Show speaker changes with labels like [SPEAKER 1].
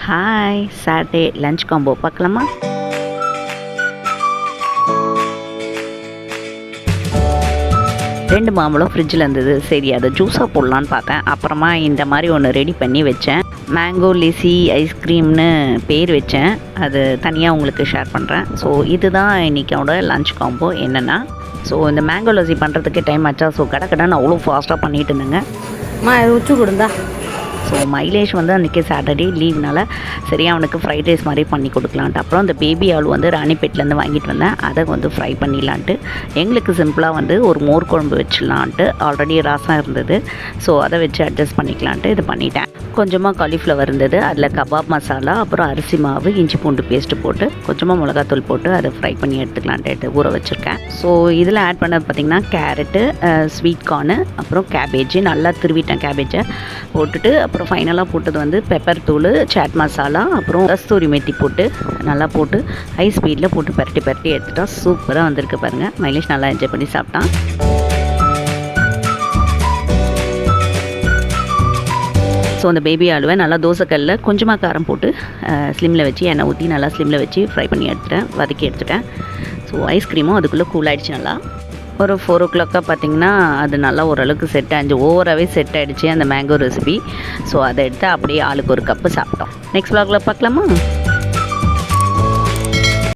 [SPEAKER 1] Hi, Saturday lunch combo பார்க்கலாமா? ரெண்டு மாம்பழம் ஃப்ரிட்ஜில் இருந்தது. சரி, அதை ஜூஸாக போடலான்னு பார்த்தேன். அப்புறமா இந்த மாதிரி ஒன்று ரெடி பண்ணி வச்சேன். மேங்கோ லிசி ஐஸ்கிரீம்னு பேர் வச்சேன். அது தனியாக உங்களுக்கு ஷேர் பண்ணுறேன். ஸோ இதுதான் இன்றைக்கோட லஞ்ச் காம்போ. என்னென்னா, ஸோ இந்த மேங்கோ லஸ்ஸி பண்ணுறதுக்கு டைம் ஆச்சா. ஸோ கடைன்னு அவ்வளோ ஃபாஸ்ட்டாக பண்ணிட்டு இருந்தேங்க.
[SPEAKER 2] உச்சி கொடுந்தா.
[SPEAKER 1] ஸோ மைலேஷ் வந்து அன்றைக்கி சாட்டர்டே லீவ்னால சரி அவனுக்கு ஃப்ரைட் ரைஸ் மாதிரி பண்ணி கொடுக்கலான்ட்டு, அப்புறம் அந்த பேபி ஆள் வந்து ராணிப்பேட்டிலேருந்து வாங்கிட்டு வந்தேன். அதை வந்து ஃப்ரை பண்ணிடலான்ட்டு, எங்களுக்கு சிம்பிளாக வந்து ஒரு மோர் குழம்பு வச்சிடலான்ட்டு, ஆல்ரெடி ரசம் இருந்தது. ஸோ அதை வச்சு அட்ஜஸ்ட் பண்ணிக்கலான்ட்டு இது பண்ணிட்டேன். கொஞ்சமாக காலிஃப்ளவர் இருந்தது, அதில் கபாப் மசாலா, அப்புறம் அரிசி மாவு, இஞ்சி பூண்டு பேஸ்ட்டு போட்டு கொஞ்சமாக மிளகாத்தூள் போட்டு அதை ஃப்ரை பண்ணி எடுத்துக்கலான்ட்டு ஊற வச்சுருக்கேன். ஸோ இதில் ஆட் பண்ணது பார்த்திங்கன்னா கேரட்டு, ஸ்வீட் கார்னு, அப்புறம் கேபேஜ் நல்லா திருவிட்டேன். கேபேஜை போட்டுட்டு அப்புறம் ஃபைனலாக போட்டது வந்து பெப்பர் தூள், சாட் மசாலா, அப்புறம் கஸ்தூரி மெத்தி போட்டு நல்லா போட்டு ஹை ஸ்பீடில் போட்டு பரட்டி எடுத்துட்டா சூப்பராக வந்திருக்கு பாருங்கள். மைலேஷ் நல்லா என்ஜாய் பண்ணி சாப்பிட்டான். ஸோ அந்த பேபி ஆளுவை நல்லா தோசைக்கல்லில் கொஞ்சமாக காரம் போட்டு ஸ்லிம்மில் வச்சு எண்ணெய் ஊற்றி நல்லா ஸ்லிம்மில் வச்சு ஃப்ரை பண்ணி வதக்கி எடுத்துட்டேன். ஸோ ஐஸ்கிரீமும் அதுக்குள்ளே கூல் ஆகிடுச்சு. நல்லா ஒரு 4 o'clock பார்த்திங்கன்னா அது நல்லா ஓரளவுக்கு செட் ஆகிடுச்சு. ஓவராகவே செட் ஆகிடுச்சு அந்த மேங்கோ ரெசிபி. ஸோ அதை எடுத்து அப்படியே ஆளுக்கு ஒரு கப்பு சாப்பிட்டோம். நெக்ஸ்ட் vlogல பார்க்கலாமா?